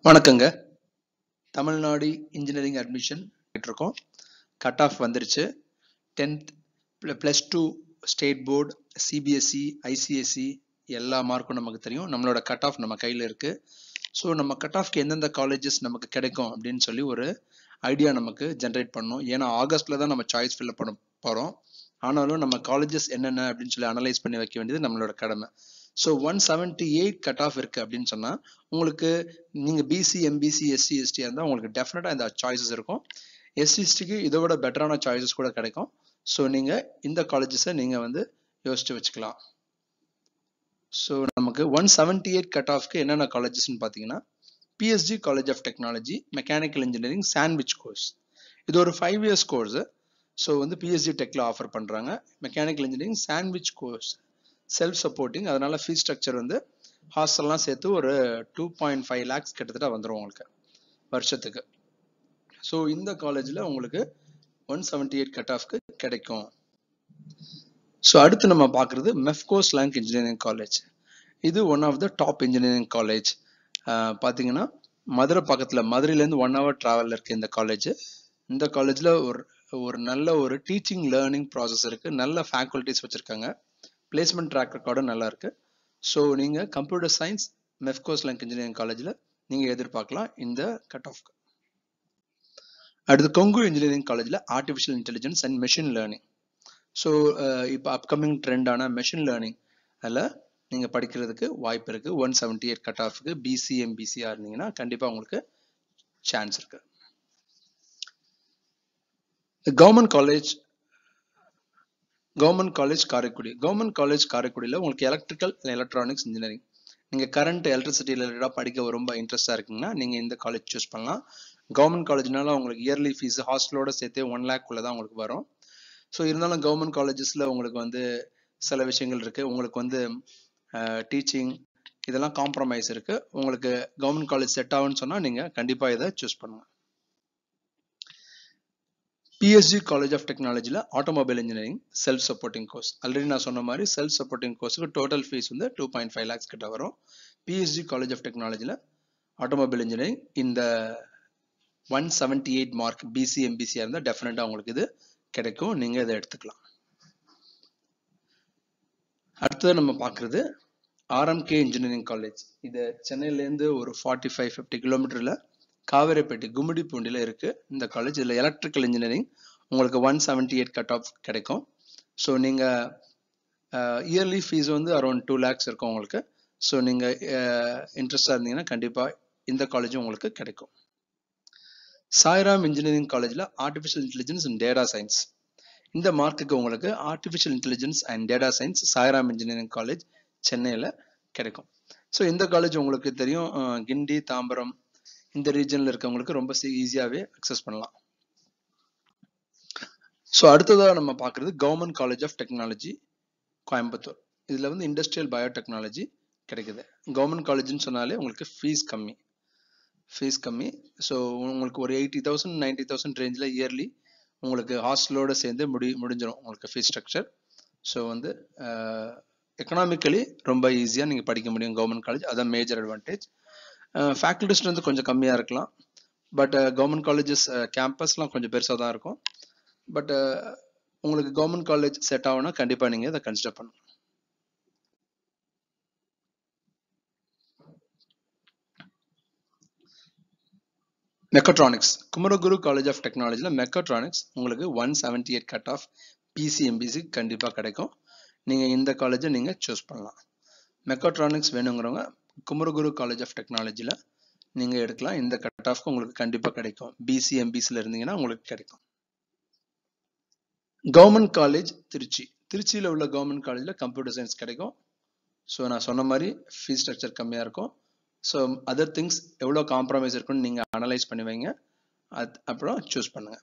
வணக்கங்க. Tamil Nadu engineering admission இருக்கோம். Cut off வந்துருச்சு. 10th +2 state board, CBSE, ICSE எல்லா மார்க்கும் நமக்கு தெரியும். நம்மளோட கட் ஆஃப் நம்ம கையில் இருக்கு. ஸோ நம்ம கட் ஆஃப்க்கு எந்தெந்த காலேஜஸ் நமக்கு கிடைக்கும் அப்படின்னு சொல்லி ஒரு ஐடியா நமக்கு ஜென்ரேட் பண்ணணும். ஏன்னா ஆகஸ்ட்ல தான் நம்ம சாய்ஸ் ஃபில்அப் பண்ண போகிறோம். ஆனாலும் நம்ம காலேஜஸ் என்னென்ன அப்படின்னு சொல்லி அனலைஸ் பண்ணி வைக்க வேண்டியது நம்மளோட கடமை. ஸோ 178 கட் ஆஃப் இருக்குது அப்படின்னு சொன்னால் உங்களுக்கு நீங்கள் பிசி, எம்பிசி, எஸ்சி, எஸ்டியாக இருந்தால் உங்களுக்கு டெஃபினட்டாக இந்த சாய்ஸஸ் இருக்கும். எஸ்சிஎஸ்டிக்கு இதை விட பெட்டரான சாய்ஸஸ் கூட கிடைக்கும். ஸோ நீங்கள் இந்த காலேஜஸை நீங்கள் வந்து யோசிச்சு வச்சுக்கலாம். ஸோ நமக்கு 178 கட் ஆஃப்க்கு என்னென்ன காலேஜஸ்ன்னு பார்த்தீங்கன்னா, PSG college of technology, mechanical engineering sandwich course. இது ஒரு 5 years கோர்ஸு. ஸோ வந்து பிஎஸ்ஜி டெக்கில் ஆஃபர் பண்ணுறாங்க. Mechanical engineering sandwich course, self supporting. அதனால ஃபீஸ் ஸ்ட்ரக்சர் வந்து ஹாஸ்டல்லாம் சேர்த்து ஒரு 2.5 lakhs கிட்டத்தட்ட வந்துடும் உங்களுக்கு வருஷத்துக்கு. ஸோ இந்த காலேஜில் உங்களுக்கு 178 கட் ஆஃப்க்கு கிடைக்கும். ஸோ அடுத்து நம்ம பார்க்குறது மெஃப்கோ ஸ்லாங் இன்ஜினியரிங் காலேஜ். இது one of the top engineering college. பார்த்தீங்கன்னா மதுரை பக்கத்தில், மதுரையிலேருந்து 1 hour ட்ராவலில் இருக்குது இந்த காலேஜ். இந்த காலேஜில் ஒரு நல்ல ஒரு டீச்சிங் லேர்னிங் ப்ராசஸ் இருக்குது. நல்ல ஃபேக்கல்ட்டிஸ் வச்சுருக்காங்க. பிளேஸ்மெண்ட் ட்ராக் ரெக்கார்டும் நல்லா இருக்குது. ஸோ நீங்கள் computer science Mepco Schlenk engineering காலேஜில் நீங்கள் எதிர்பார்க்கலாம் இந்த கட் ஆஃப்க்கு. அடுத்து கொங்கு இன்ஜினியரிங் காலேஜில் artificial intelligence and machine learning. So இப்போ அப்கமிங் ட்ரெண்டான மெஷின் லேர்னிங் அதில் நீங்கள் படிக்கிறதுக்கு வாய்ப்பு இருக்குது. 178 கட் ஆஃப்க்கு பிசி, எம்பிசியாக இருந்தீங்கன்னா கண்டிப்பாக உங்களுக்கு சான்ஸ் இருக்குது. Government college Karaikudi. Government college காரைக்குடியில் உங்களுக்கு எலக்ட்ரிக்கல் எலக்ட்ரானிக்ஸ் இன்ஜினியரிங், நீங்கள் கரண்ட் எலக்ட்ரிசிட்டி ரிலேட்டடாக படிக்க ரொம்ப இன்ட்ரெஸ்டாக இருக்குங்கன்னா நீங்கள் இந்த காலேஜ் சூஸ் பண்ணலாம். கவர்மெண்ட் காலேஜ்னால உங்களுக்கு இயர்லி ஃபீஸ் ஹாஸ்டலோட சேர்த்து 1 lakh தான் உங்களுக்கு வரும். ஸோ இருந்தாலும் கவர்மெண்ட் காலேஜஸில் உங்களுக்கு வந்து சில விஷயங்கள் இருக்குது. உங்களுக்கு வந்து டீச்சிங் இதெல்லாம் காம்ப்ரமைஸ் இருக்குது. உங்களுக்கு கவர்மெண்ட் காலேஜ் செட் ஆகும்னு சொன்னால் நீங்கள் கண்டிப்பாக இதை சூஸ் பண்ணுங்கள். பிஎஸ்ஜி காலேஜ் ஆஃப் டெக்னாலஜியில் automobile engineering self supporting course. Already நான் சொன்ன மாதிரி செல்ஃப் சப்போர்ட்டிங் கோர்ஸுக்கு டோட்டல் ஃபீஸ் வந்து 2.5 lakhs கிட்ட வரும். பிஎஸ்ஜி காலேஜ் ஆஃப் டெக்னாலஜியில் ஆட்டோமொபைல் இன்ஜினியரிங் இந்த 178 மார்க் பிசி, எம்பிசியாக இருந்தால் டெஃபினட்டாக உங்களுக்கு இது கிடைக்கும். நீங்கள் இதை எடுத்துக்கலாம். அடுத்தது நம்ம பார்க்குறது ஆர்எம்கே இன்ஜினியரிங் காலேஜ். இது சென்னையிலேருந்து ஒரு 45-50 கிலோமீட்டரில் காவேரிப்பேட்டை கும்மிடிப்பூண்டியில் இருக்குது இந்த காலேஜ். இதில் எலக்ட்ரிக்கல் இன்ஜினியரிங் உங்களுக்கு 178 கட் ஆஃப் கிடைக்கும். ஸோ நீங்கள் இயர்லி ஃபீஸ் வந்து அரௌண்ட் 2 lakhs இருக்கும் உங்களுக்கு. ஸோ நீங்கள் இன்ட்ரெஸ்டாக இருந்தீங்கன்னா கண்டிப்பாக இந்த காலேஜும் உங்களுக்கு கிடைக்கும். சாய்ராம் இன்ஜினியரிங் காலேஜில் artificial intelligence and data science. இந்த மார்க்குக்கு உங்களுக்கு artificial intelligence and data science Sairam engineering college சென்னையில் கிடைக்கும். ஸோ இந்த காலேஜ் உங்களுக்கு தெரியும், கிண்டி, தாம்பரம் இந்த ரீஜனில் இருக்கவங்களுக்கு ரொம்ப ஈஸியாகவே அக்சஸ் பண்ணலாம். ஸோ அடுத்ததாக நம்ம பார்க்குறது government college of technology Coimbatore. இதில் வந்து இண்டஸ்ட்ரியல் பயோடெக்னாலஜி கிடைக்குது. கவர்மெண்ட் காலேஜ்னு சொன்னாலே உங்களுக்கு ஃபீஸ் கம்மி. ஸோ உங்களுக்கு ஒரு 80,000 90,000 ரேஞ்சில் இயர்லி உங்களுக்கு ஹாஸ்டலோடு சேர்ந்து முடிஞ்சிடும் உங்களுக்கு ஃபீஸ் ஸ்ட்ரக்சர். ஸோ வந்து எக்கனாமிக்கலி ரொம்ப ஈஸியாக நீங்கள் படிக்க முடியும் கவர்மெண்ட் காலேஜ். அதான் மேஜர் அட்வான்டேஜ். ஃபேக்கல்டி ஸ்ட்ரென்த் கொஞ்சம் கம்மியாக இருக்கலாம். பட் கவர்மெண்ட் காலேஜஸ் கேம்பஸ்லாம் கொஞ்சம் பெருசாக தான் இருக்கும். பட் உங்களுக்கு கவர்மெண்ட் காலேஜ் செட் ஆகும்னா கண்டிப்பாக நீங்கள் இதை கன்சிடர் பண்ணணும். மெக்கட்ரானிக்ஸ், குமரகுரு காலேஜ் ஆஃப் டெக்னாலஜியில் மெக்கட்ரானிக்ஸ் உங்களுக்கு 178 கட் ஆஃப் பிசி, எம்பிசி கண்டிப்பாக கிடைக்கும். நீங்கள் இந்த காலேஜை நீங்கள் சூஸ் பண்ணலாம். மெக்கட்ரானிக்ஸ் வேணுங்கிறவங்க குமரகுரு காலேஜ் ஆஃப் டெக்னாலஜியில் நீங்கள் எடுக்கலாம். இந்த கட் ஆஃப்க்கு உங்களுக்கு கண்டிப்பாக கிடைக்கும். பிசி, எம்பிசியில் இருந்தீங்கன்னா உங்களுக்கு கிடைக்கும். கவர்மெண்ட் காலேஜ் திருச்சியில் உள்ள கவர்மெண்ட் காலேஜில் கம்ப்யூட்டர் சயின்ஸ் கிடைக்கும். ஸோ நான் சொன்ன மாதிரி ஃபீஸ் ஸ்ட்ரக்சர் கம்மியாக இருக்கும். ஸோ அதர் திங்ஸ் எவ்வளோ காம்ப்ரமைஸ் இருக்குன்னு நீங்கள் அனலைஸ் பண்ணி வைங்க, அப்புறம் சூஸ் பண்ணுங்கள்.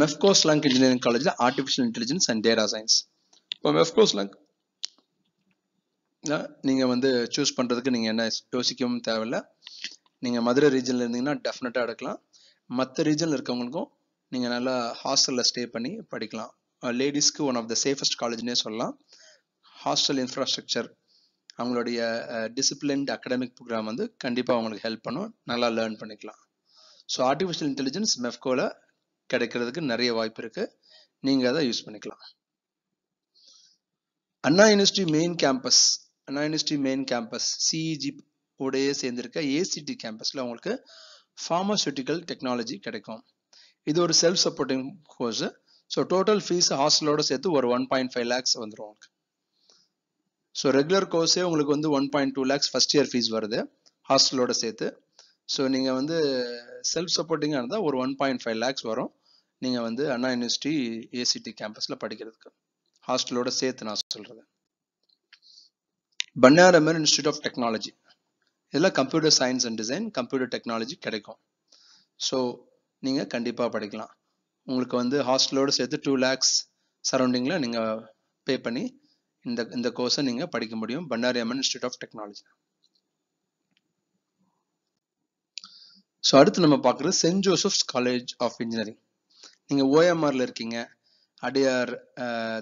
மெஃப்கோ ஸ்லாங் இன்ஜினியரிங் காலேஜில் artificial intelligence and data science. இப்போ மெஃப்கோ ஸ்லாங் நீங்கள் வந்து சூஸ் பண்ணுறதுக்கு நீங்கள் என்ன யோசிக்கவும் தேவையில்லை. நீங்கள் மதுரை ரீஜனில் இருந்தீங்கன்னா டெஃபினட்டாக எடுக்கலாம். மற்ற ரீஜனில் இருக்கவங்களுக்கும் நீங்கள் நல்லா ஹாஸ்டலில் ஸ்டே பண்ணி படிக்கலாம். லேடிஸ்க்கு ஒன் ஆஃப் த சேஃபஸ்ட் காலேஜ்னே சொல்லலாம். ஹாஸ்டல் இன்ஃப்ராஸ்ட்ரக்சர் அவங்களுடைய டிசிப்ளின்ட் அகடமிக் ப்ரோக்ராம் வந்து கண்டிப்பாக அவங்களுக்கு ஹெல்ப் பண்ணும், நல்லா லேர்ன் பண்ணிக்கலாம். ஸோ ஆர்டிஃபிஷியல் இன்டெலிஜென்ஸ் மெஃப்கோவில் கிடைக்கிறதுக்கு நிறைய வாய்ப்பு இருக்கு, நீங்கள் அதை யூஸ் பண்ணிக்கலாம். அண்ணா யூனிவர்சிட்டி மெயின் கேம்பஸ் சிஇஜி உடைய சேர்ந்திருக்க ஏசிடி கேம்பஸில் உங்களுக்கு ஃபார்மசூட்டிக்கல் டெக்னாலஜி கிடைக்கும். இது ஒரு self supporting course. So total fees ஹாஸ்டலோட சேர்த்து ஒரு 1.5 lakhs வந்துடும் உங்களுக்கு. ஸோ ரெகுலர் கோர்ஸே உங்களுக்கு வந்து 1.2 lakhs ஃபர்ஸ்ட் இயர் ஃபீஸ் வருது ஹாஸ்டலோட சேர்த்து. ஸோ நீங்கள் வந்து செல்ஃப் சப்போர்ட்டிங்காக இருந்தால் ஒரு 1.5 lakhs வரும், நீங்கள் வந்து அண்ணா யூனிவர்சிட்டி ஏசிடி கேம்பஸில் படிக்கிறதுக்கு ஹாஸ்டலோட சேர்த்து நான் சொல்கிறது. பன்னாரம்மன் இன்ஸ்டியூட் ஆஃப் டெக்னாலஜி, இதில் computer science and design, computer technology கிடைக்கும். ஸோ நீங்கள் கண்டிப்பாக படிக்கலாம். உங்களுக்கு வந்து ஹாஸ்டலோடு சேர்த்து 2 lakhs சரௌண்டிங்கில் நீங்கள் பே பண்ணி இந்த கோர்ஸை நீங்கள் படிக்க முடியும் Bannariamman institute of technology. So அடுத்து நம்ம பார்க்குறது saint Joseph's college of engineering. நீங்கள் ஓஎம்ஆரில் இருக்கீங்க, அடையார்,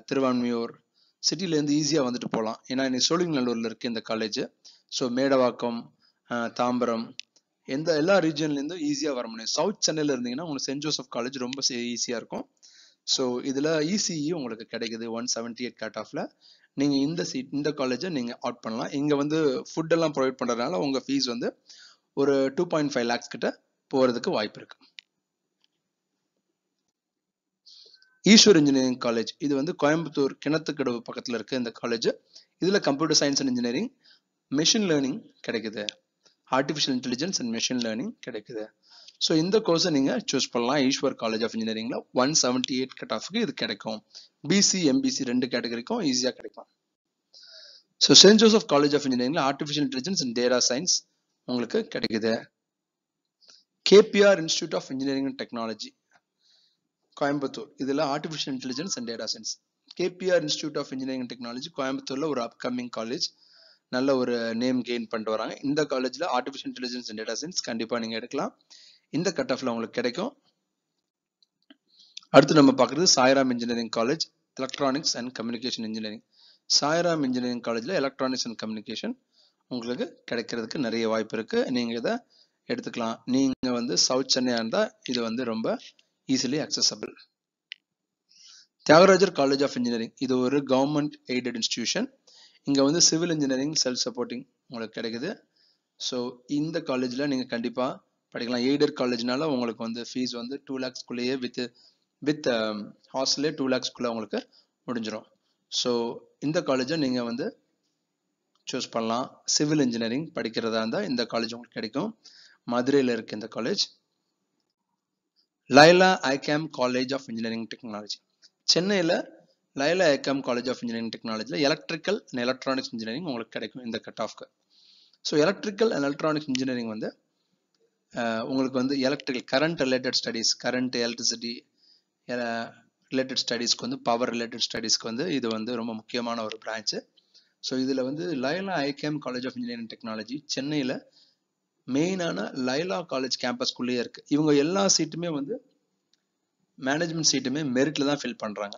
திருவான்மியூர் சிட்டிலேருந்து ஈஸியாக வந்துட்டு போகலாம். ஏன்னா இன்னைக்கு சோழிங்கநல்லூரில் இருக்குது இந்த காலேஜ். ஸோ மேடவாக்கம், தாம்பரம், எல்லா ரீஜன்லேருந்தும் ஈஸியாக வர முடியும். சவுத் சென்னையில் இருந்தீங்கன்னா உங்களுக்கு சென்ட் ஜோசப் காலேஜ் ரொம்ப ஈஸியாக இருக்கும். ஸோ இதில் இசிஇ உங்களுக்கு கிடைக்குது 178 கட் ஆஃபில். நீங்கள் இந்த காலேஜை நீங்கள் ஆட் பண்ணலாம். இங்கே வந்து ஃபுட்டெல்லாம் ப்ரொவைட் பண்ணுறதுனால உங்கள் ஃபீஸ் வந்து ஒரு 2.5 lakhs கிட்ட போகிறதுக்கு வாய்ப்பு இருக்கு. ஈஸ்வர் இன்ஜினியரிங் காலேஜ், இது வந்து கோயம்புத்தூர் கிணத்துக்கடவு பக்கத்தில் இருக்கு இந்த காலேஜ். இதில் computer science and engineering, machine learning கிடைக்குது, artificial intelligence and machine learning கிடைக்குது. ஸோ இந்த கோர்ஸை நீங்கள் சூஸ் பண்ணலாம். ஈஸ்வர் காலேஜ் ஆஃப் இன்ஜினியரிங்கில் 178 கட் ஆஃப்க்கு இது கிடைக்கும். பிசி எம்பிசி 2 கேட்டகரிக்கும் ஈஸியாக கிடைக்கும். So saint Joseph college of இன்ஜினியரிங்கில் artificial intelligence and data science உங்களுக்கு கிடைக்குது. KPR institute of engineering and technology Coimbatore, இதில் artificial intelligence and data science. KPR institute of engineering and technology கோயம்புத்தூரில் ஒரு அப்கமிங் காலேஜ், நல்ல ஒரு நேம் கெயின் பண்ணிட்டு வராங்க. இந்த காலேஜில் artificial intelligence and data science கண்டிப்பாக நீங்கள் எடுக்கலாம். இந்த கட் ஆஃப்ல உங்களுக்கு கிடைக்கும். அடுத்து நம்ம பார்க்குறது Sairam engineering college electronics and communication engineering. Sairam engineering காலேஜில் எலக்ட்ரானிக்ஸ் அண்ட் கம்யூனிகேஷன் உங்களுக்கு கிடைக்கிறதுக்கு நிறைய வாய்ப்பு இருக்கு. நீங்கள் இதை எடுத்துக்கலாம். நீங்கள் வந்து சவுத் சென்னையாக இருந்தால் இது வந்து ரொம்ப easily accessible. Thiagarajar college of engineering, இது ஒரு கவர்மெண்ட் எய்டட் இன்ஸ்டிடியூஷன். இங்கே வந்து சிவில் இன்ஜினியரிங் செல்ஃப் சப்போர்ட்டிங் உங்களுக்கு கிடைக்குது. ஸோ இந்த காலேஜில் நீங்கள் கண்டிப்பாக படிக்கலாம். எய்டட் காலேஜ்னால உங்களுக்கு வந்து ஃபீஸ் வந்து 2 lakhsக்குள்ளேயே வித் ஹாஸ்டல்லே 2 lakhsக்குள்ளே உங்களுக்கு முடிஞ்சிடும். ஸோ இந்த காலேஜை நீங்கள் வந்து சூஸ் பண்ணலாம். சிவில் இன்ஜினியரிங் படிக்கிறதா இருந்தால் இந்த காலேஜ் உங்களுக்கு கிடைக்கும். மதுரையில் இருக்கு இந்த college. Laila ICAM college of engineering technology, சென்னையில் Laila ICAM college of engineering டெக்னாலஜியில் எலக்ட்ரிக்கல் அண்ட் எலக்ட்ரானிக்ஸ் இன்ஜினியரிங் உங்களுக்கு கிடைக்கும் இந்த கட் ஆஃப்க்கு. So electrical and electronics engineering வந்து உங்களுக்கு வந்து electrical current related studies, current electricity related ஸ்டடீஸ்க்கு வந்து பவர் ரிலேட்டட் ஸ்டடீஸ்க்கு வந்து இது வந்து ரொம்ப முக்கியமான ஒரு பிரான்ச்சு. ஸோ இதில் வந்து Loyola ICAM college of engineering technology சென்னையில் மெயினான லைலா காலேஜ் கேம்பஸ்குள்ளேயே இருக்குது. இவங்க எல்லா சீட்டுமே வந்து மேனேஜ்மெண்ட் சீட்டுமே மெரிட்டில் தான் ஃபில் பண்ணுறாங்க.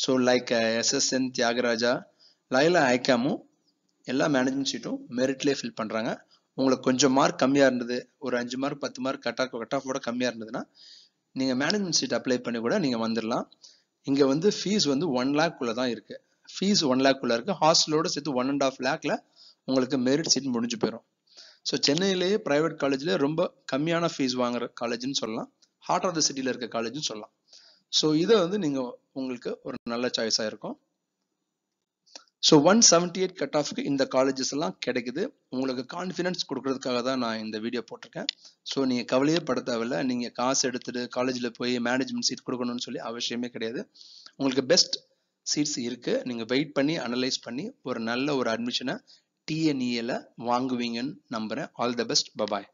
So like SSN, Thiagaraja, Laila ஐகேமும் எல்லா மேனேஜ்மெண்ட் சீட்டும் மெரிட்லேயே ஃபில் பண்ணுறாங்க. உங்களுக்கு கொஞ்சம் மார்க் கம்மியாக இருந்தது, ஒரு 5 மார்க் 10 மார்க் கட் ஆஃபோட கம்மியாக இருந்ததுன்னா நீங்கள் மேனேஜ்மெண்ட் சீட் அப்ளை பண்ணி கூட நீங்கள் வந்துடலாம். இங்கே வந்து ஃபீஸ் வந்து 1 lakh தான் இருக்குது. ஃபீஸ் 1 lakh இருக்குது. ஹாஸ்டலோடு சேர்த்து 1.5 lakh உங்களுக்கு மெரிட் சீட் முடிஞ்சு போயிடும். ஸோ சென்னையிலேயே ப்ரைவேட் காலேஜில் ரொம்ப கம்மியான ஃபீஸ் வாங்குற காலேஜ்னு சொல்லலாம், ஹார்ட் ஆஃப் த சிட்டியில் இருக்க காலேஜ்னு சொல்லலாம். ஸோ இதை வந்து நீங்கள் உங்களுக்கு ஒரு நல்ல சாய்ஸாக இருக்கும். ஸோ 178 கட் ஆஃப்க்கு இந்த காலேஜஸ் எல்லாம் கிடைக்குது. உங்களுக்கு கான்ஃபிடன்ஸ் கொடுக்கறதுக்காக தான் நான் இந்த வீடியோ போட்டிருக்கேன். ஸோ நீங்கள் கவலையே பட தேவையில்லை. நீங்கள் காசு எடுத்துட்டு காலேஜில் போய் மேனேஜ்மெண்ட் சீட் கொடுக்கணும்னு சொல்லி அவசியமே கிடையாது. உங்களுக்கு பெஸ்ட் சீட்ஸ் இருக்குது. நீங்கள் வெயிட் பண்ணி அனலைஸ் பண்ணி ஒரு நல்ல ஒரு அட்மிஷனை டிஎன்இஏல வாங்குவீங்கன்னு நம்புகிறேன். All the best. பபாய்.